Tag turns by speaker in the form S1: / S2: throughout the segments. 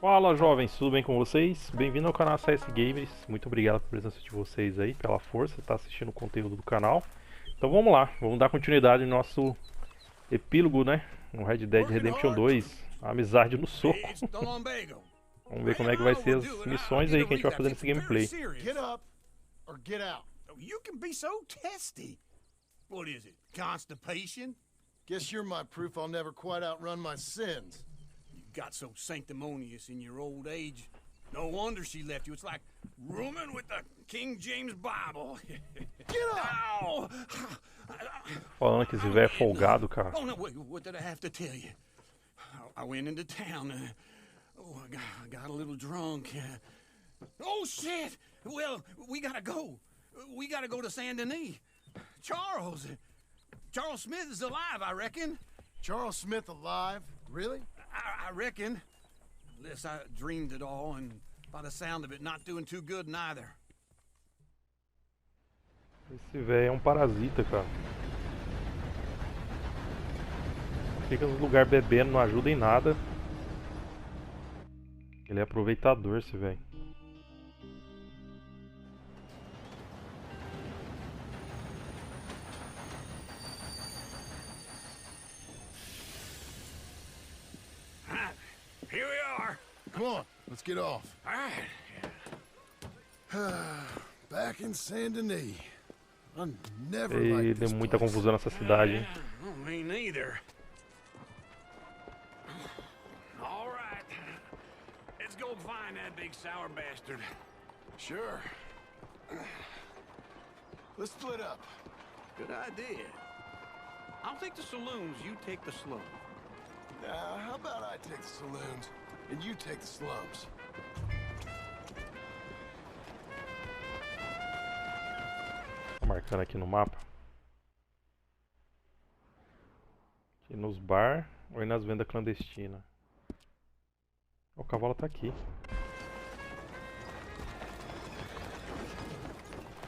S1: Fala jovens, tudo bem com vocês? Bem-vindo ao canal CS Gamers. Muito obrigado pela presença de vocês aí, pela força, tá assistindo o conteúdo do canal. Então vamos lá, vamos dar continuidade no nosso epílogo, né? No Red Dead Redemption 2, a amizade no soco. Vamos ver como é que vai ser as missões aí que a gente vai fazer nesse gameplay.
S2: Get up or get out.
S3: You can be so testy. What is it? Constipation?
S2: Guess you're my proof I'll never quite outrun my sins.
S3: You got so sanctimonious in your old age. No wonder she left you. It's like rooming with the King James Bible.
S2: Get up!
S3: Ow!
S1: Falando que esse velho é folgado, cara.
S3: Oh no! Wait, what did I have to tell you? I went into town. I got a little drunk. Oh shit! Well, we gotta go. We gotta go to Saint Denis. Charles Smith is alive, I reckon.
S2: Charles Smith alive? Really?
S3: I reckon. Unless I dreamed it all, and by the sound of it, not doing too good neither.
S1: Esse velho é um parasita, cara. Fica no lugar bebendo, não ajuda em nada. Ele é aproveitador, esse velho.
S3: Here we are.
S2: Come on, let's get off.
S3: All right.
S2: Back in Saint Denis. I never
S1: E
S2: liked
S1: deu
S2: this
S1: muita
S2: place.
S1: confusão nessa cidade, hein?
S3: Me neither. All right. Let's go find that big sour bastard.
S2: Sure. Let's split up.
S3: Good idea. I'll take the saloons, you take the slum.
S2: How about I take the saloons and you take the slums?
S1: Tô marcando aqui no mapa. Aqui nos bar ou aí nas vendas clandestinas. O cavalo tá aqui.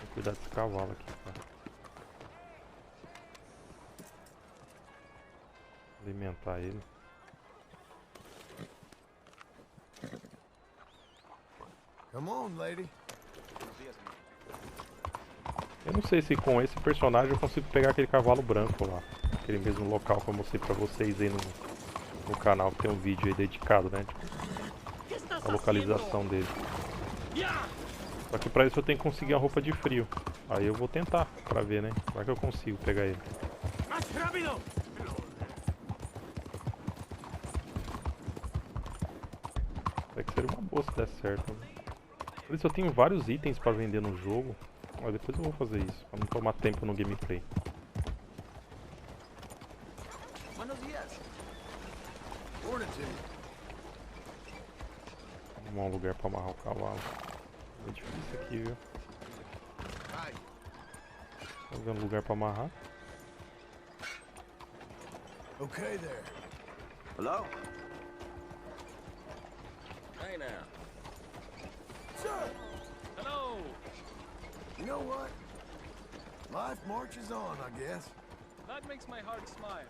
S1: Vou cuidar desse cavalo aqui, cara. Alimentar ele.
S2: Come on, lady.
S1: Eu não sei se com esse personagem eu consigo pegar aquele cavalo branco lá. Aquele mesmo local que eu mostrei pra vocês aí no canal, que tem um vídeo aí dedicado, né? A localização dele. Só que pra isso eu tenho que conseguir a roupa de frio. Aí eu vou tentar pra ver, né? Vai que eu consigo pegar ele. Até que seria uma boa se der certo. Por isso eu tenho vários itens pra vender no jogo. Mas depois eu vou fazer isso, pra não tomar tempo no gameplay. Arrumar um lugar pra amarrar o cavalo. É difícil aqui, viu? Tá vendo lugar pra amarrar?
S2: Okay there.
S4: Hello? Hey now.
S2: Sir!
S4: Hello!
S2: You know what? Life marches on, I guess.
S4: That makes my heart smile.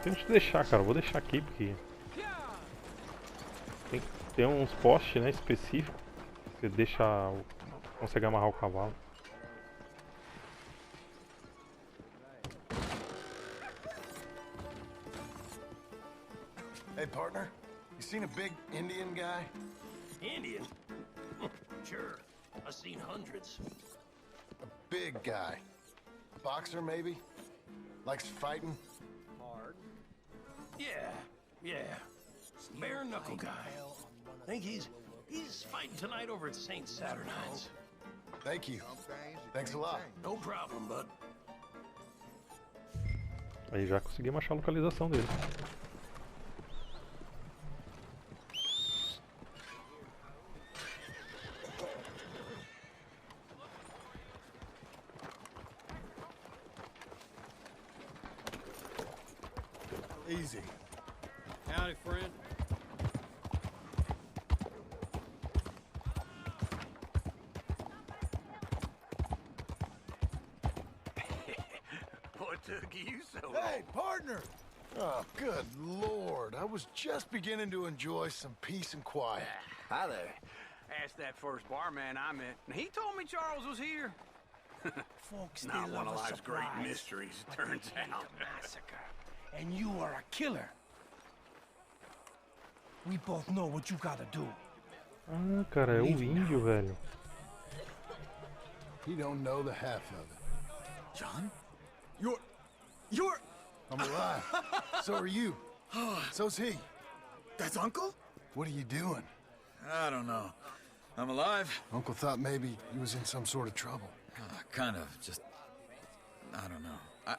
S1: Tem que deixar, cara. Eu vou deixar aqui porque tem que ter uns postes, né, específicos. Você deixa, consegue amarrar o cavalo.
S2: Hey, partner. You seen a big Indian guy?
S5: Indian? Sure. I've seen hundreds.
S2: A big guy. Boxer, maybe? Likes fighting?
S5: Hard. Yeah. Bare knuckle guy. Think he's fighting tonight over at St. Saturnines.
S2: Thank you. Thanks a lot.
S5: No problem, bud.
S1: Aí já conseguimos achar a localização dele.
S2: Easy.
S4: Howdy, friend.
S3: What took you so long?
S2: Hey, partner! Oh, good Lord. I was just beginning to enjoy some peace and quiet.
S3: Hi there. Asked that first barman I met, and he told me Charles was here.
S5: Folks,
S3: Not
S5: they
S3: one
S5: love
S3: of
S5: a
S3: life's great
S5: surprise,
S3: mysteries, it
S5: but they
S3: turns
S5: hate
S3: out.
S5: a massacre. And you are a killer. We both know what you gotta do.
S1: Ah, cara, é o índio, velho.
S2: He don't know the half of it.
S3: John? You're...
S2: I'm alive. So are you. So's he.
S3: That's Uncle?
S2: What are you doing?
S6: I don't know. I'm alive.
S2: Uncle thought maybe he was in some sort of trouble.
S6: Kind of. Just... I don't know.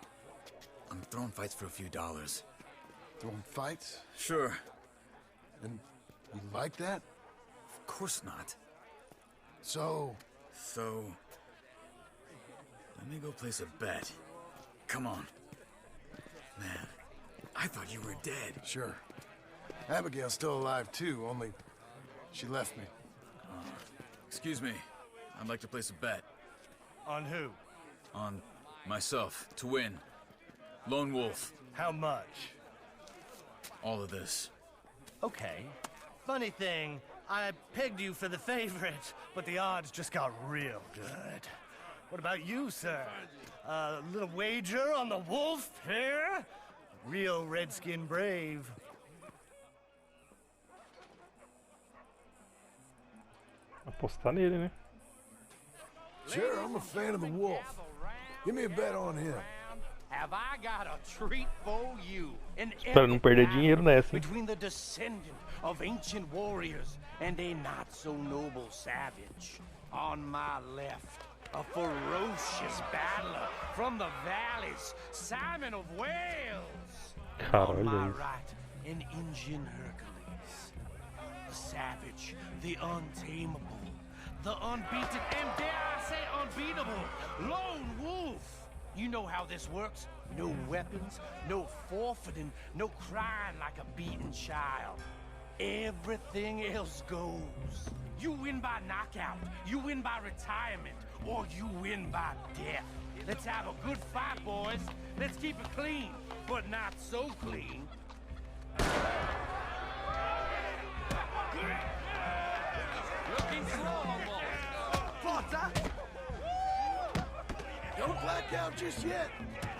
S6: I'm throwing fights for a few dollars.
S2: Throwing fights?
S6: Sure.
S2: And you like that?
S6: Of course not.
S2: So...
S6: So... Let me go place a bet. Come on. Man, I thought you were dead.
S2: Sure. Abigail's still alive too, only she left me.
S6: Excuse me. I'd like to place a bet.
S5: On who?
S6: On myself, to win. Lone Wolf.
S5: How much?
S6: All of this.
S5: Okay. Funny thing, I pegged you for the favorite, but the odds just got real good. What about you, sir? A little wager on the wolf here? Real redskin brave.
S1: Apostar nele, né?
S2: Sure, I'm a fan of the wolf. Give me a bet on him.
S5: Have I got a treat for you? An
S1: Pra não perder dinheiro nessa, hein?
S5: between the descendant of ancient warriors and a not so noble savage. On my left, a ferocious battler from the valleys, Simon of Wales.
S1: Cara,
S5: On my
S1: olha isso.
S5: right, an Indian Hercules. The savage, the untamable, the unbeaten, and dare I say unbeatable, Lone Wolf. You know how this works. No weapons, no forfeiting, no crying like a beaten child. Everything else goes. You win by knockout, you win by retirement, or you win by death. Let's have a good fight, boys. Let's keep it clean, but not so clean.
S4: Looking slow almost.
S5: Potter!
S2: Don't black out just yet.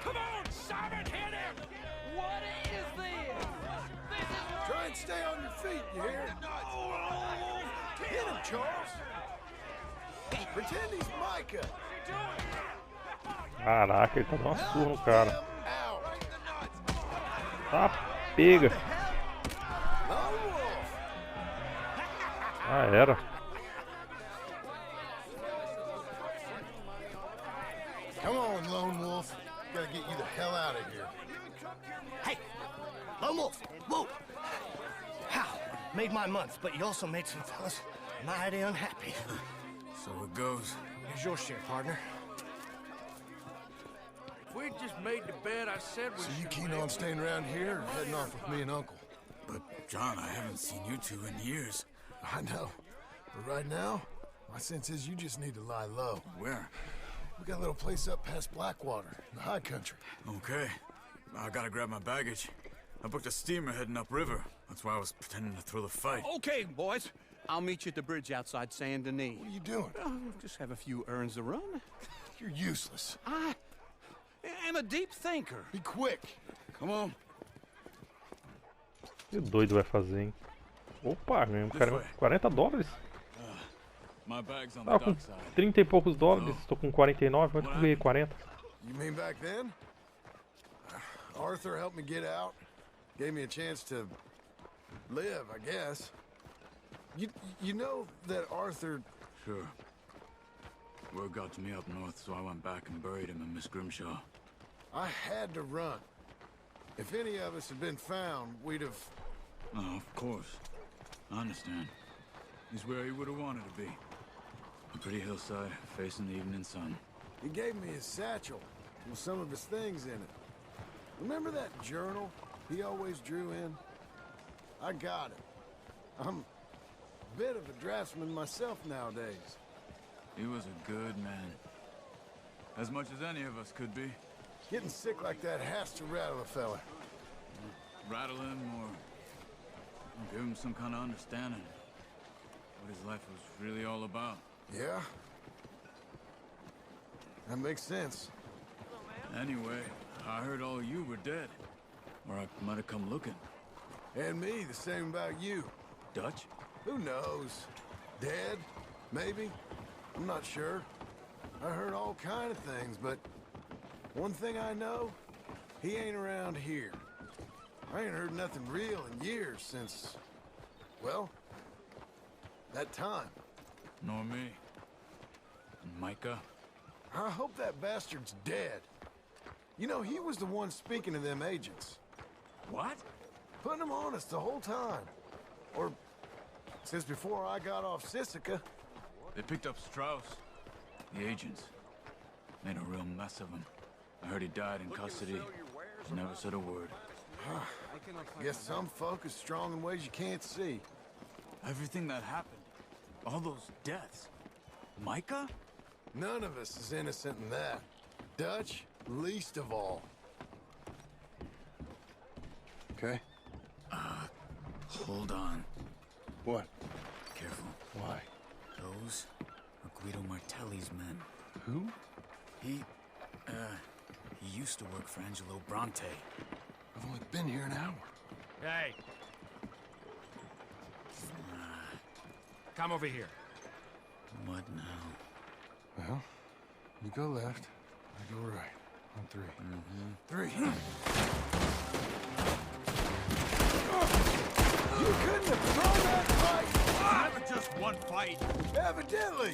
S5: Come on, Simon, hit him!
S4: What is this? This is
S2: Try and stay on your feet, you hear? Hit him, Charles. Pretend he's Micah.
S1: Caraca, ele tá dando uma surra no cara.
S2: Out.
S1: Tá, pega.
S2: Lone Wolf.
S1: Ah, era.
S2: Come on, Lone Wolf. Gotta get you the hell out of here.
S5: Hey, Lone Wolf, whoa! How? Made my month, but you also made some fellas mighty unhappy.
S6: So it goes.
S5: Here's your share, partner.
S3: If we just made the bet I said we
S2: So you
S3: should
S2: keen
S3: make,
S2: on staying around here or heading off with me and Uncle?
S6: But, John, I haven't seen you two in years.
S2: I know. But right now, my sense is you just need to lie low.
S6: Where?
S2: We got a little place up past Blackwater, in the high country.
S6: Okay. I gotta grab my baggage. I booked a steamer heading upriver. That's why I was pretending to throw the fight.
S3: Okay, boys. I'll meet you at the bridge outside Saint Denis.
S2: What are you doing?
S3: Just have a few errands to run.
S2: You're useless.
S3: I am a deep thinker.
S2: Be quick.
S3: Come on.
S1: Que doido vai fazer, hein? Opa, ganhei $40.
S6: My bag's on
S1: Tava com 30 e poucos dólares, tô com 49, quanto que eu ganhei 40?
S2: You mean back then? Arthur helped me get out. Gave me a chance to live, I guess. You know that Arthur...
S6: Sure. Word got to me up north, so I went back and buried him in Miss Grimshaw.
S2: I had to run. If any of us had been found, we'd have...
S6: Oh, of course. I understand. He's where he would have wanted to be. A pretty hillside, facing the evening sun.
S2: He gave me his satchel with some of his things in it. Remember that journal he always drew in? I got it. I'm a bit of a draftsman myself nowadays.
S6: He was a good man. As much as any of us could be.
S2: Getting sick like that has to rattle a fella.
S6: rattle him or give him some kind of understanding what his life was really all about.
S2: Yeah? That makes sense.
S6: Anyway, I heard all you were dead. Or I might have come looking.
S2: And me, the same about you.
S6: Dutch?
S2: Who knows? Dead? Maybe? I'm not sure. I heard all kind of things, but one thing I know, he ain't around here. I ain't heard nothing real in years since, well, that time.
S6: Nor me. And Micah?
S2: I hope that bastard's dead. You know, he was the one speaking to them agents.
S6: What?
S2: Putting them on us the whole time. Or since before I got off Sisika.
S6: They picked up Strauss. The agents. Made a real mess of him. I heard he died in custody. Never said a word.
S2: Guess some folk is strong in ways you can't see.
S6: Everything that happened. All those deaths. Micah?
S2: None of us is innocent in that. Dutch, least of all. Okay?
S6: Hold on.
S2: What?
S6: Careful.
S2: Why?
S6: Those are Guido Martelli's men.
S2: Who?
S6: He used to work for Angelo Bronte.
S2: I've only been here an hour.
S5: Hey. Come over here.
S6: What now?
S2: Well, you go left, I go right. On three. Three. You couldn't have thrown that fight!
S5: Never just one fight.
S2: Evidently!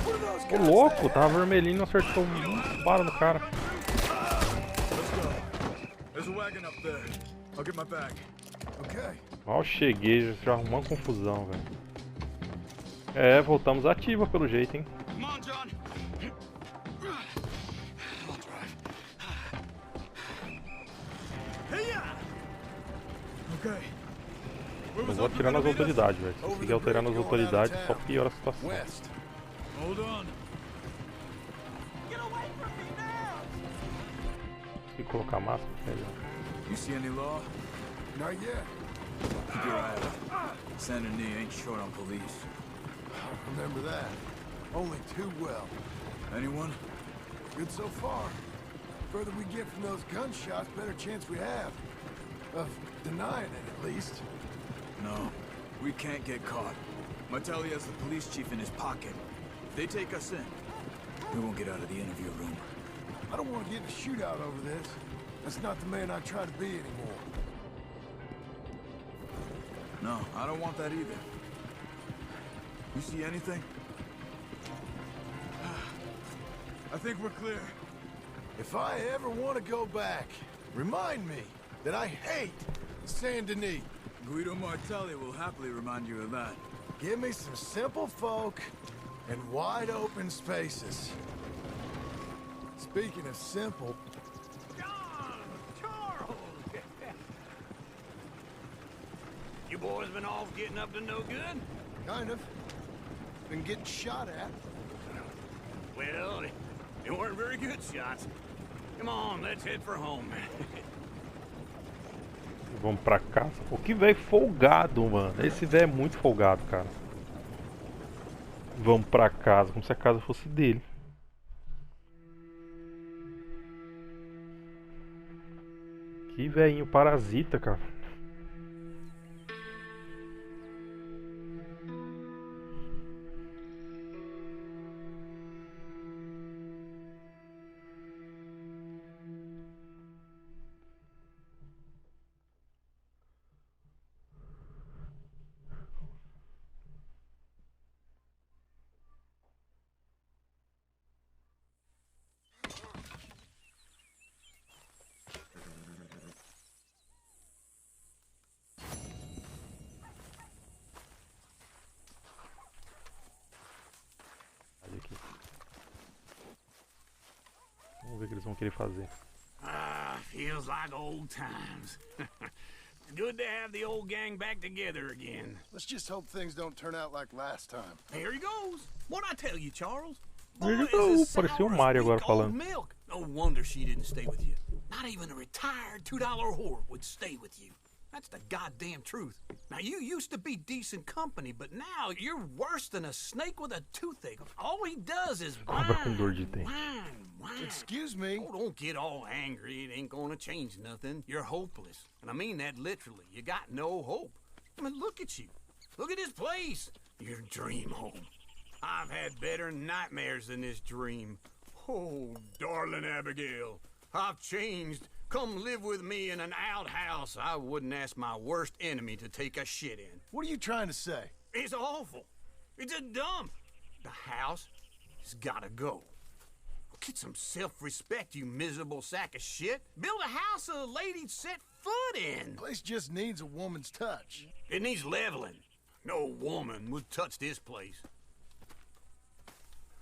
S2: What are those
S1: Ô
S2: guys
S1: louco,
S2: saying?
S1: tava vermelhinho, acertou um bala no cara.
S6: Let's go. There's a wagon up there. I'll get my bag.
S2: Okay.
S1: Mal cheguei, já arrumou uma confusão, velho. É, voltamos ativa pelo jeito, hein?
S3: Come on, John. I'll drive. Hey-ya!
S6: Okay.
S1: Não vou atirar nas autoridades, velho. Se seguir alterando as autoridades, só piora a situação.
S2: West.
S6: Hold on.
S4: Get away from me now!
S1: E colocar máscara, melhor.
S6: You see any law?
S2: Not yet.
S6: Keep your eye out. Saint Denis ain't short on police.
S2: I remember that. Only too well.
S6: Anyone?
S2: Good so far. Further we get from those gunshots, better chance we have. Of denying it, at least.
S6: No. We can't get caught. Martelli has the police chief in his pocket. If they take us in, we won't get out of the interview room.
S2: I don't want to get in a shootout over this. That's not the man I try to be anymore.
S6: No, I don't want that either. You see anything? I think we're clear.
S2: If I ever want to go back, remind me that I hate Saint Denis.
S6: Guido Martelli will happily remind you of that.
S2: Give me some simple folk and wide open spaces. Speaking of simple,
S3: John! Charles! You boys been off getting up to no good?
S2: kind of. Been getting shot at.
S3: Well, they weren't very good shots. Come on, let's head for home.
S1: Vamos pra casa. Pô, que velho folgado, mano. Esse velho é muito folgado, cara. Vamos pra casa, como se a casa fosse dele. Que velhinho parasita, cara. Vamos ver o que eles vão querer fazer.
S3: Ah, feels like old times. It's good to have the old gang back together again.
S2: Let's just hope things don't turn out like last time.
S3: Here he goes. What'd I tell you, Charles?
S1: Parecia o Mario agora falando.
S3: Milk. No wonder she didn't stay with you. Not even a retired $2 whore would stay with you. That's the goddamn truth. Now, you used to be decent company, but now you're worse than a snake with a toothache. All he does is whine.
S2: Excuse me?
S3: Oh, don't get all angry. It ain't gonna change nothing. You're hopeless. And I mean that literally. You got no hope. I mean, look at you. Look at this place. Your dream home. I've had better nightmares than this dream. Oh, darling Abigail, I've changed. Come live with me in an outhouse I wouldn't ask my worst enemy to take a shit in.
S2: What are you trying to say?
S3: It's awful. It's a dump. The house has gotta go. Get some self-respect, you miserable sack of shit. Build a house a lady'd set foot in.
S2: The place just needs a woman's touch.
S3: It needs leveling. No woman would touch this place.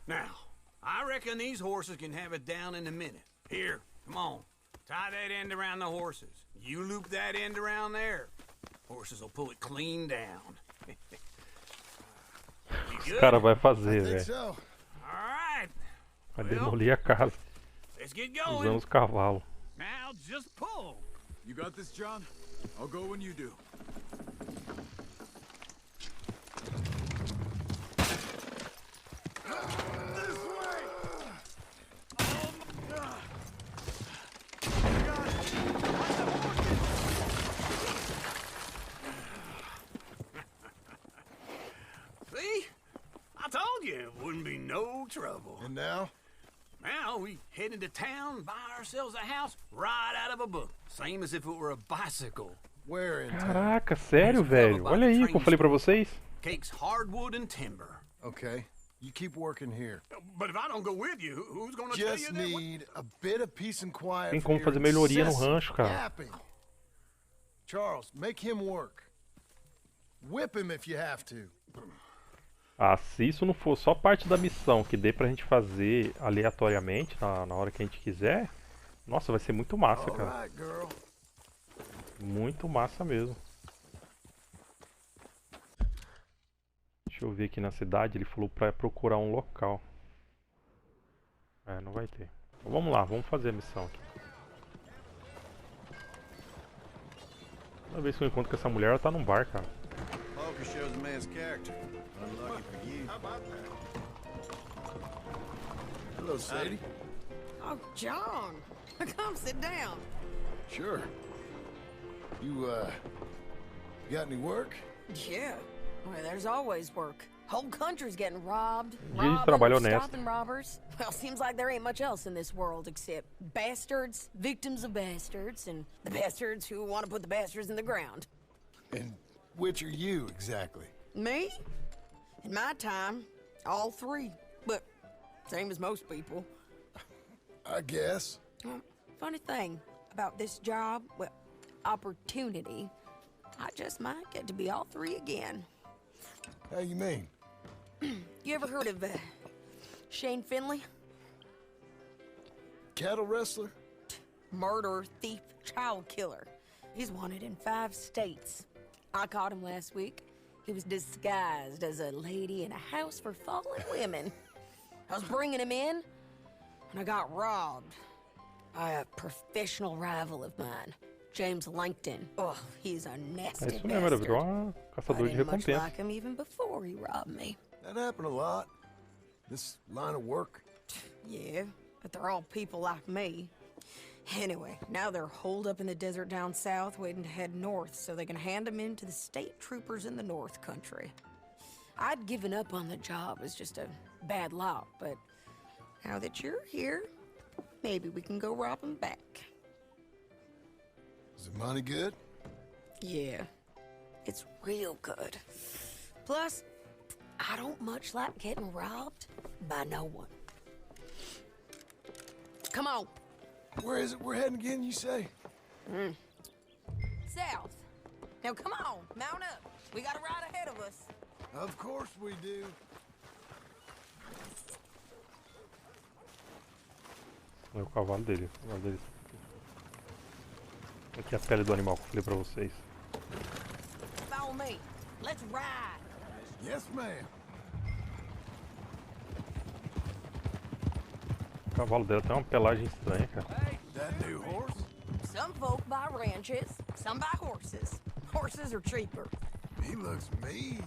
S3: Now, I reckon these horses can have it down in a minute. Here, come on. Tie that end around the horses. You loop that end around there. Horses will pull it clean down.
S1: Esse cara vai fazer,
S2: I think
S1: velho.
S2: so.
S3: All right.
S1: Vai demolir a casa
S3: Let's get
S1: usando
S3: going.
S1: os cavalos.
S3: Now just pull.
S6: You got this, John? I'll go when you do.
S2: This way!
S3: See? I told you it wouldn't be no trouble.
S2: And now?
S3: Now we head into town, buy ourselves a house right out of a book. Same as if it were a bicycle.
S2: Where in town?
S1: Caraca, sério, velho? Olha aí que eu falei pra vocês.
S3: Cakes hardwood and timber.
S2: Okay, you keep working here.
S3: But if I don't go with you, who's gonna tell you
S2: Just
S3: that?
S2: need a bit of peace and quiet.
S1: Tem
S2: for
S1: como
S2: your
S1: fazer melhoria no
S2: incessant
S1: rancho, cara.
S2: yapping. Charles, make him work. Whip him if you have to.
S1: Ah, se isso não for só parte da missão que dê pra gente fazer aleatoriamente na hora que a gente quiser, nossa, vai ser muito massa,
S2: All
S1: cara.
S2: right, girl.
S1: Muito massa mesmo. Deixa eu ver aqui na cidade, ele falou pra procurar um local. É, não vai ter. Então vamos lá, vamos fazer a missão aqui. Toda vez que eu encontro com essa mulher, ela tá num bar, cara.
S7: Poker shows a man's character. Unlucky for you.
S2: Hello, Sadie.
S8: Oh, John, come sit down.
S2: Sure. You, got any work?
S8: Yeah, well, there's always work. Whole country's getting robbed,
S1: Dia de trabalho
S8: robbing,
S1: honesto.
S8: stopping robbers. Well, seems like there ain't much else in this world except bastards, victims of bastards, and the bastards who want to put the bastards in the ground.
S2: And which are you, exactly?
S8: Me? In my time, all three. But same as most people.
S2: I guess.
S8: Well, funny thing about this job, well, opportunity, I just might get to be all three again.
S2: How you mean?
S8: You ever heard of Shane Finley?
S2: Cattle wrestler?
S8: Murderer, thief, child killer. He's wanted in 5 states. I caught him last week. He was disguised as a lady in a house for fallen women. I was bringing him in, and I got robbed by a professional rival of mine, James Langton. Oh, he's a
S1: É
S8: nasty
S1: isso mesmo, era virou
S8: bastard.
S1: uma
S8: I
S1: caçador de
S8: didn't much
S1: recompensa.
S8: like him even before he robbed me.
S2: That happened a lot. This line of work.
S8: Yeah, but they're all people like me. Anyway, now they're holed up in the desert down south, waiting to head north so they can hand them in to the state troopers in the north country. I'd given up on the job as just a bad lot, but now that you're here, maybe we can go rob them back.
S2: Is the money good?
S8: Yeah, it's real good. Plus, I don't much like getting robbed by no one. Come on.
S2: Where is it we're heading again, you say?
S8: South. Now come on, mount up. We got a ride ahead of us.
S2: Of course we do.
S1: É o cavalo dele. O cavalo dele. Aqui é a pele do animal que eu falei pra vocês.
S8: Follow me. Let's ride.
S2: Yes, ma'am.
S1: cavalo dela tem uma pelagem estranha, cara.
S2: That new horse?
S8: Some folk buy ranches, some buy horses. Horses are cheaper.
S2: He looks mean.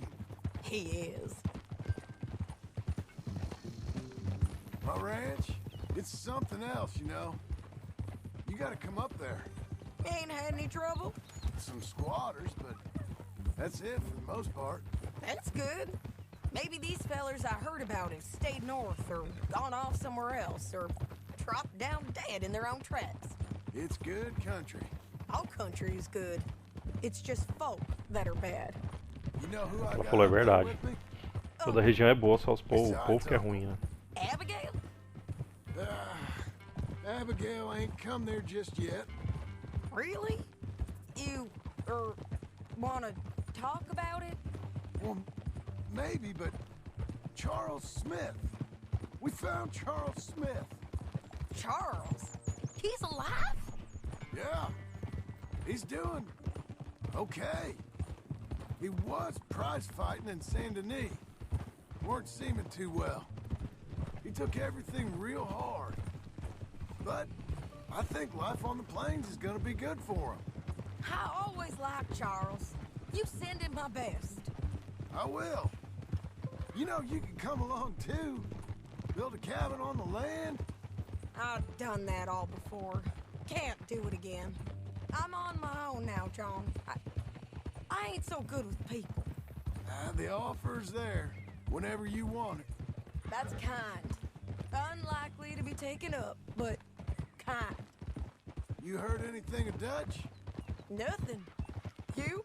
S8: He is.
S2: My ranch? It's something else, you know. You gotta come up there.
S8: Ain't had any trouble?
S2: Some squatters, but that's it for the most part.
S8: That's good. Maybe these fellers I heard about have stayed north or gone off somewhere else or dropped down dead in their own tracks.
S2: It's good country.
S8: All country is good. It's just folk that are bad.
S2: You know who I
S1: Ela
S2: got
S1: falou a
S2: up there
S1: verdade.
S2: with me?
S1: Toda região é boa, só o povo que é ruim, né?
S8: Abigail?
S2: Abigail ain't come there just yet.
S8: Really? You, wanna talk about it?
S2: Well, maybe, but Charles Smith. We found Charles Smith.
S8: Charles? He's alive?
S2: Yeah. He's doing okay. He was prize fighting in Saint Denis. Weren't seeming too well. He took everything real hard. But I think life on the plains is gonna be good for him.
S8: I always liked Charles. You send him my best.
S2: I will. You know, you can come along too. Build a cabin on the land.
S8: I've done that all before. Can't do it again. I'm on my own now, John. I ain't so good with people.
S2: The offer's there whenever you want it.
S8: That's kind. Unlikely to be taken up, but kind.
S2: You heard anything of Dutch?
S8: Nothing. You?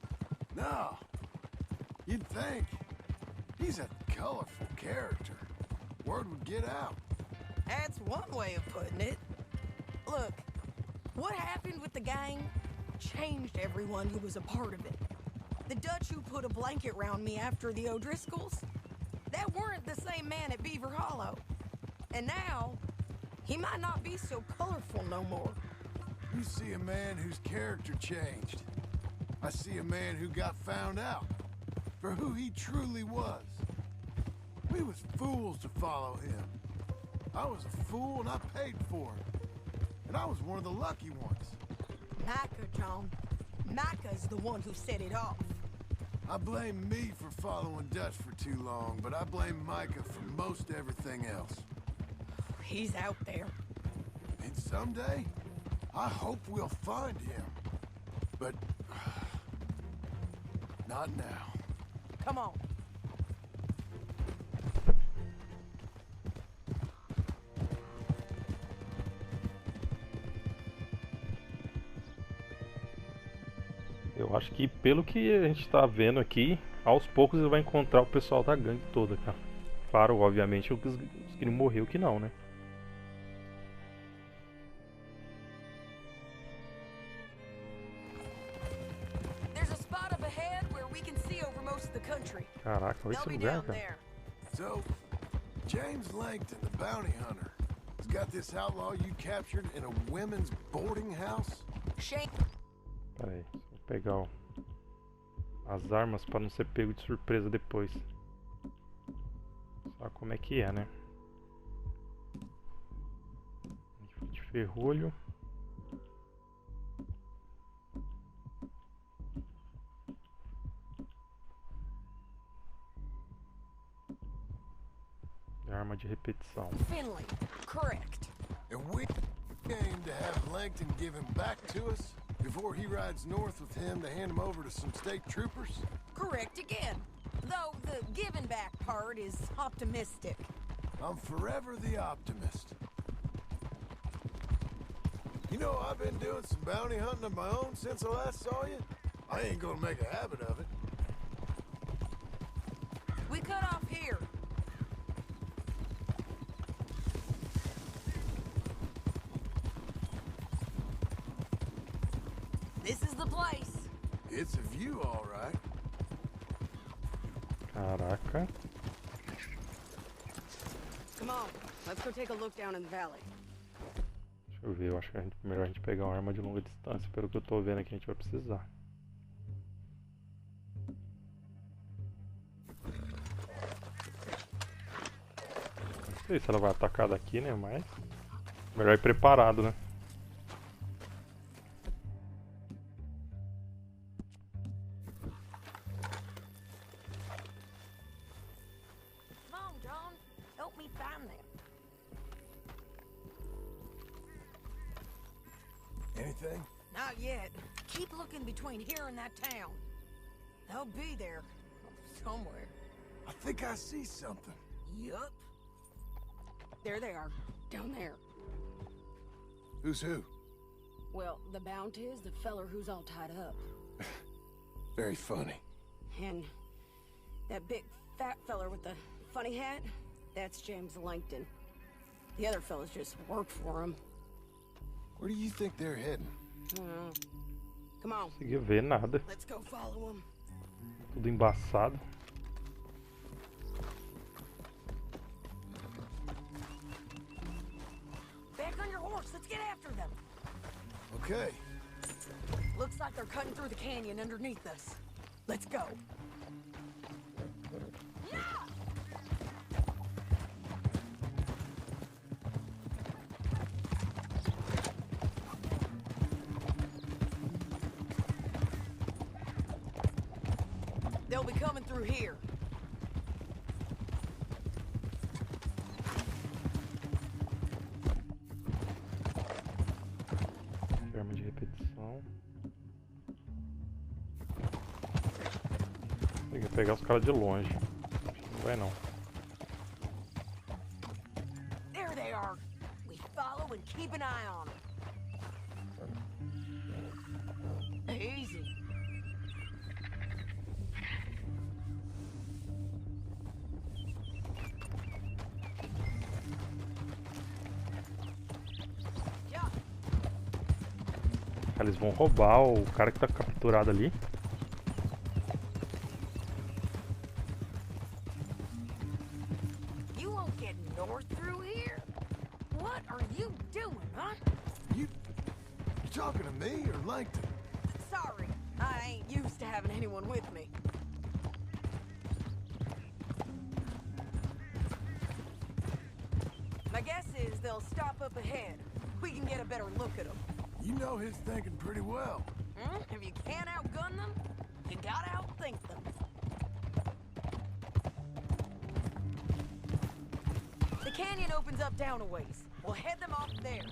S2: No. You'd think. He's a colorful character. Word would get out.
S8: That's one way of putting it. Look, what happened with the gang changed everyone who was a part of it. The Dutch who put a blanket round me after the O'Driscolls, that weren't the same man at Beaver Hollow. And now, he might not be so colorful no more.
S2: You see a man whose character changed. I see a man who got found out for who he truly was. We was fools to follow him. I was a fool and I paid for it. And I was one of the lucky ones.
S8: Micah, John. Micah's the one who set it off.
S2: I blame me for following Dutch for too long, but I blame Micah for most everything else.
S8: He's out there.
S2: And someday, I hope we'll find him. But not now.
S8: Come on.
S1: Eu acho que pelo que a gente tá vendo aqui, aos poucos ele vai encontrar o pessoal da gangue toda, cara. Claro, obviamente, os que não morreu que não, né? Caraca, olha esse lugar, cara.
S2: So, James Langton, the bounty hunter, has got this outlaw you captured in a women's boarding house?
S1: Pera aí, vou pegar as armas para não ser pego de surpresa depois. Só como é que é, né? De ferrolho. Arma de repetição.
S8: Finley, correct.
S2: And we aim to have Langton give him back to us before he rides north with him to hand him over to some state troopers?
S8: Correct again. Though the giving back part is optimistic.
S2: I'm forever the optimist. You know, I've been doing some bounty hunting of my own since I last saw you. I ain't gonna make a habit of it.
S8: We cut off here. This is the place.
S2: It's a view, all right.
S1: Caraca.
S9: Come on, let's go take a look down in the valley.
S1: Deixa eu ver, eu acho que melhor a gente pegar uma arma de longa distância. Pelo que eu tô vendo aqui, a gente vai precisar. Não sei se ela vai atacar daqui, né? Mas Melhor ir preparado, né?
S8: Come on, John. Help me find them.
S2: Anything?
S8: Not yet. Keep looking between here and that town. They'll be there. Somewhere.
S2: I think I see something.
S8: Yup. There they are. Down there.
S2: Who's who?
S8: Well, the bounty is the feller who's all tied up.
S2: Very funny.
S8: And that big fat feller with the funny hat, that's James Langton. The other fellas just work for him.
S2: Where do you think they're heading?
S8: Come on.
S1: Não consegui ver nada.
S8: Let's go follow him.
S1: Tudo embaçado.
S8: Back on your horse. Let's get after them.
S2: Okay.
S8: Looks like they're cutting through the canyon underneath us. Let's go. They'll be coming through here.
S1: Arma de repetição. Tem que pegar os caras de longe. Acho que não vai não.
S8: There they are. We follow and keep an eye on them. Easy.
S1: Eles vão roubar o cara que tá capturado ali.
S8: You won't get north through here? What are you doing, huh?
S2: You talking to me or Langton?
S8: Sorry, I ain't used to having anyone with me. My guess is they'll stop up ahead. We can get a better look at them.
S2: You know his thinking pretty well.
S8: If you can't outgun them, you gotta outthink them. The canyon opens up down a ways. We'll head them off there.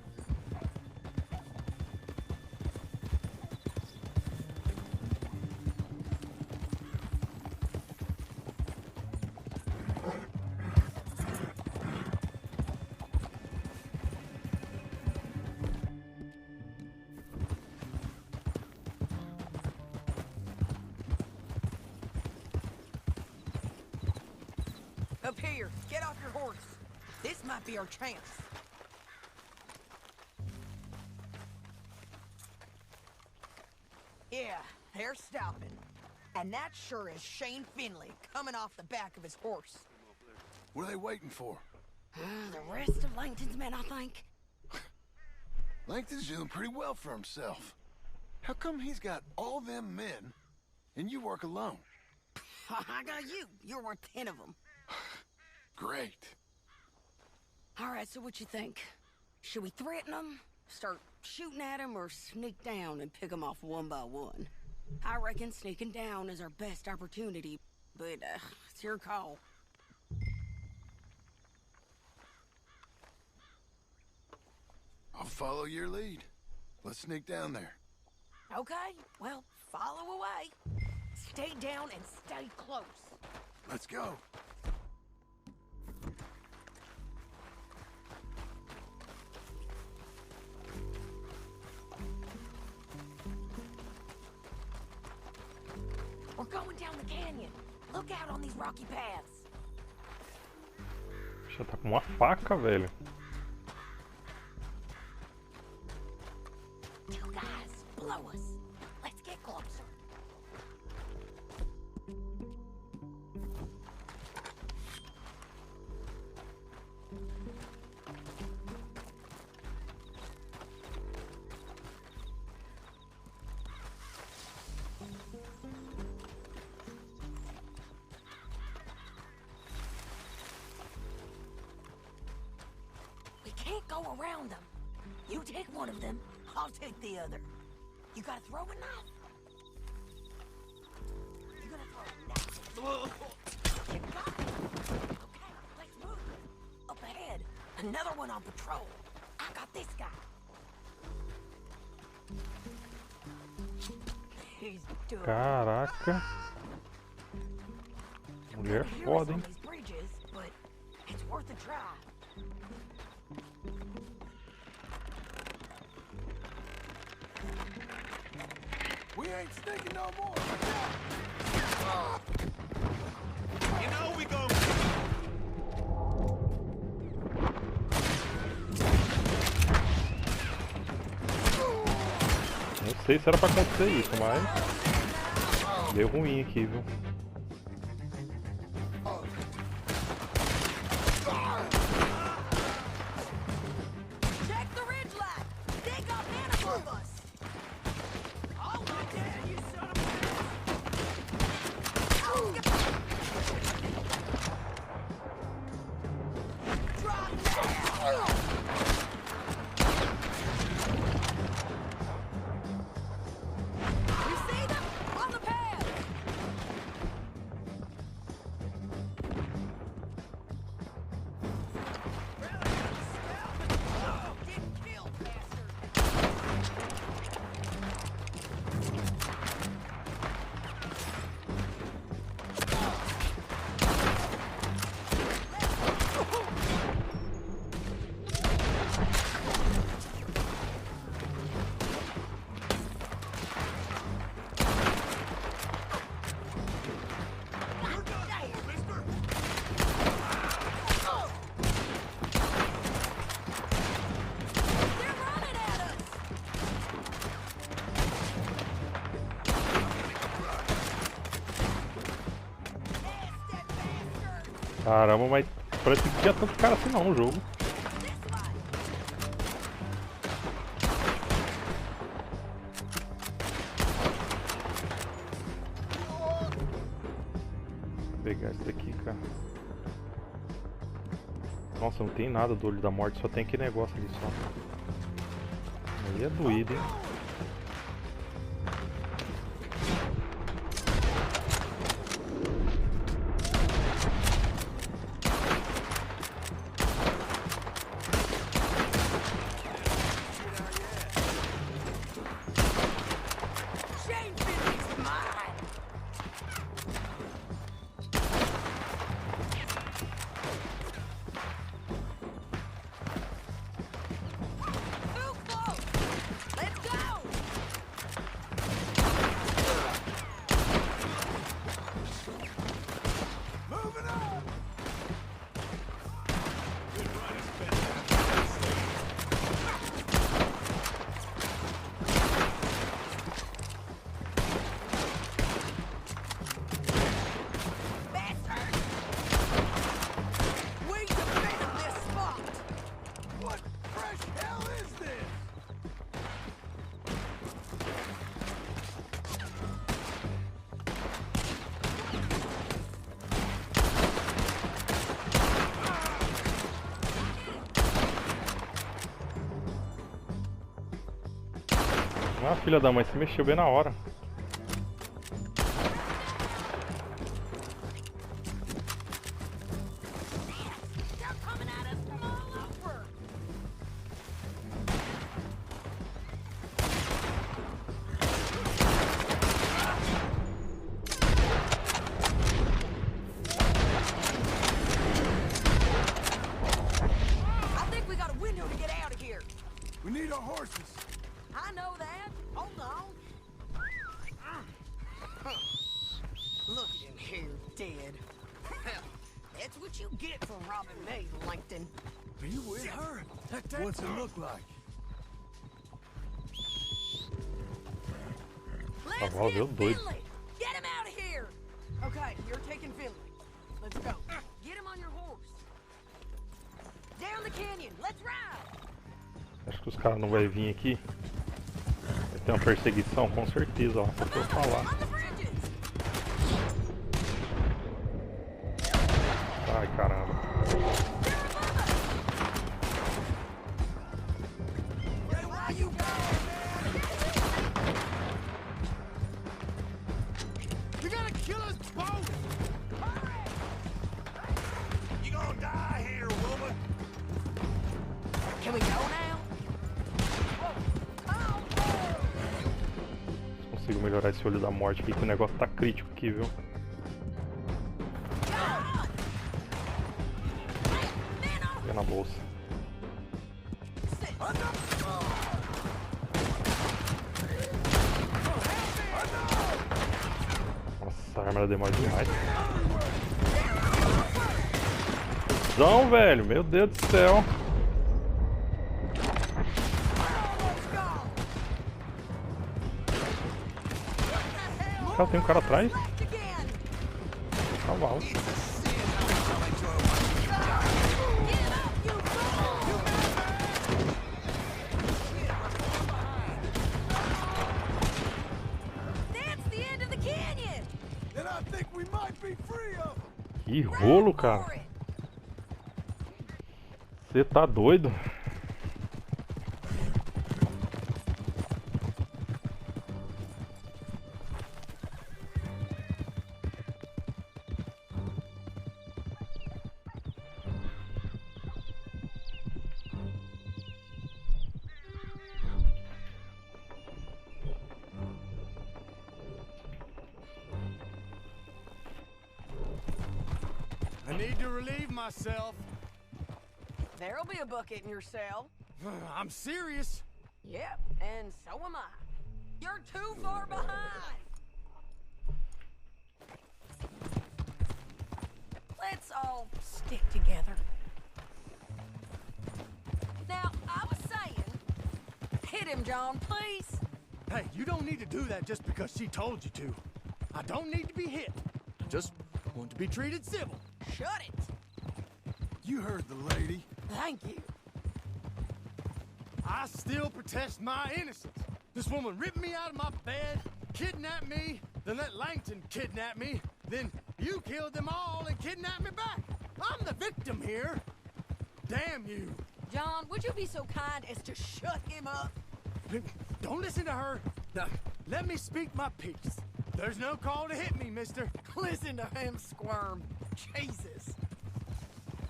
S8: Up here, get off your horse. This might be our chance. Yeah, they're stopping. And that sure is Shane Finley coming off the back of his horse.
S2: What are they waiting for?
S8: The rest of Langton's men, I think.
S2: Langton's doing pretty well for himself. How come he's got all them men and you work alone?
S8: I got you. You're worth 10 of them.
S2: Great.
S8: All right, so what you think? Should we threaten them, start shooting at them, or sneak down and pick them off one by one? I reckon sneaking down is our best opportunity, but it's your call.
S2: I'll follow your lead. Let's sneak down there.
S8: Okay, well, follow away. Stay down and stay close.
S2: Let's go.
S8: We're going down the canyon. Look out on these rocky paths.
S1: Já tá com uma faca, velho.
S8: Two guys below us. Let's get closer. We can't go around them. You take one of them, I'll take the other. You gotta throw a knife. You gotta throw a knife. You got it. Okay, let's move. Up ahead, another one on patrol. I got this guy. He's done.
S1: Caraca. Mulher foda, hein?
S8: These bridges, but it's worth a try.
S2: We ain't sneaking no more.
S5: You know we go.
S1: Não sei se era pra acontecer isso, mas deu ruim aqui, viu?
S8: Check the ridge line. They got men above us. Oh, my dad, you son of a bitch. Drop down. You see them? On the path. Get killed, bastard. They're running at us. Nasty bastard.
S1: Caramba, mas parece que tinha tanto cara assim não no jogo.
S8: This way.
S1: Vou pegar esse daqui, cara. Nossa, não tem nada do olho da morte, só tem aquele negócio ali só. Aí é doído, hein?
S8: Shane Finley's mine. Too close. Let's go.
S2: Moving on.
S8: Bastard. We defended this spot.
S2: What fresh hell is this?
S1: Ah, filha da mãe, se mexeu bem na hora.
S8: They're coming at us from all over. I think we got a window to get out of here.
S2: We need our horses.
S8: I know that. Hold on. Look at him here, dead. Hell, that's what you get for robbing me, Langton.
S2: Are you with her? What's it look like?
S8: Let's
S1: well,
S8: get
S1: they're good.
S8: Finley. Get him out of here. Okay, you're taking Finley. Let's go. Get him on your horse. Down the canyon. Let's ride.
S1: Acho que os caras não vão vir aqui. Vai ter uma perseguição, com certeza, ó. Só pra eu falar.
S8: On the bridges.
S1: Ai, caramba.
S8: They're above us.
S1: matar esse olho da morte aqui, que o negócio tá crítico aqui, viu? Fica na bolsa. Nossa, a arma era demais demais. Não, velho, meu Deus do céu. Cara, tem um cara atrás. Cavalo. Que rolo, cara. Você tá doido?
S5: I need to relieve myself.
S9: There'll be a bucket in your cell.
S5: I'm serious.
S9: Yep, and so am I. You're too far behind. Let's all stick together. Now, I was saying, hit him, John, please.
S5: Hey, you don't need to do that just because she told you to. I don't need to be hit. I just want to be treated civil.
S9: Shut it.
S2: You heard the lady.
S9: Thank you.
S5: I still protest my innocence. This woman ripped me out of my bed, kidnapped me, then let Langton kidnap me, then you killed them all and kidnapped me back. I'm the victim here. Damn you.
S9: John, would you be so kind as to shut him up?
S5: Don't listen to her. Now, let me speak my piece. There's no call to hit me, mister.
S9: Listen to him squirm. Jesus.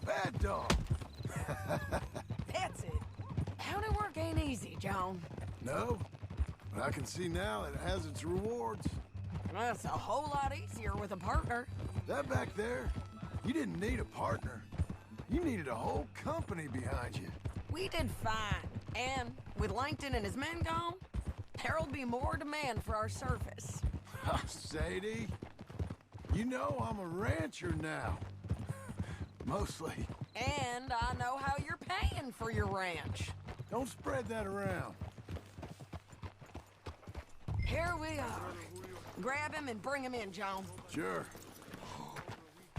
S2: Bad dog.
S9: That's it. County work ain't easy, John.
S2: No, but I can see now it has its rewards.
S9: That's a whole lot easier with a partner.
S2: That back there, you didn't need a partner. You needed a whole company behind you.
S9: We did fine. And with Langton and his men gone, there'll be more demand for our service.
S2: Sadie, you know I'm a rancher now. Mostly.
S9: And I know how you're paying for your ranch.
S2: Don't spread that around.
S9: Here we are. Grab him and bring him in, John.
S2: Sure.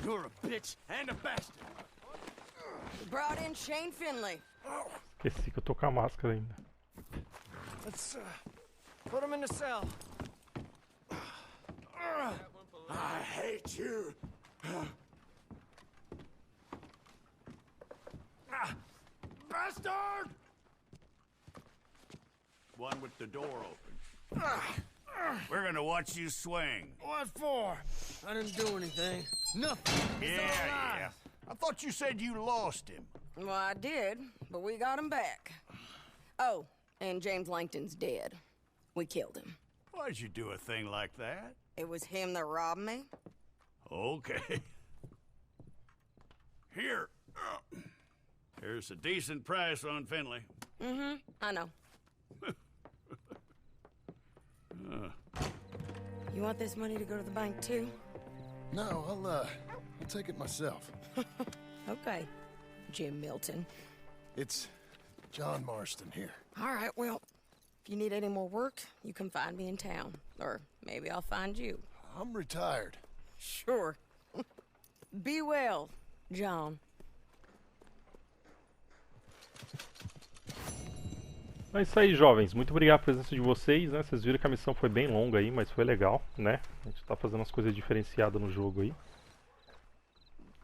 S5: You're a bitch and a bastard.
S9: We brought in Shane Finley.
S1: Esqueci que eu tô com a máscara ainda.
S5: Let's put him in the cell. I hate you. Bastard!
S3: One with the door open. We're gonna watch you swing.
S5: What for? I didn't do anything. Nothing. It's all lies.
S3: I thought you said you lost him.
S9: Well, I did, but we got him back. Oh, and James Langton's dead. We killed him.
S3: Why'd you do a thing like that?
S9: It was him that robbed me.
S3: Okay. Here. Here's a decent price on Finley.
S9: Mm-hmm, I know. You want this money to go to the bank, too?
S2: No, I'll take it myself.
S9: Okay, Jim Milton.
S2: It's John Marston here.
S9: All right, well, if you need any more work, you can find me in town. Or maybe I'll find you.
S2: I'm retired.
S9: Sure. Be well, John.
S1: É isso aí, jovens. Muito obrigado pela presença de vocês, né? Vocês viram que a missão foi bem longa aí, mas foi legal, né? A gente tá fazendo as coisas diferenciadas no jogo aí.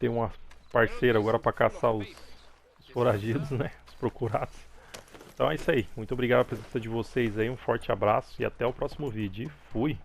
S1: Tem uma parceira agora pra caçar os foragidos, né? Os procurados. Então é isso aí. Muito obrigado pela presença de vocês aí. Um forte abraço e até o próximo vídeo. E fui!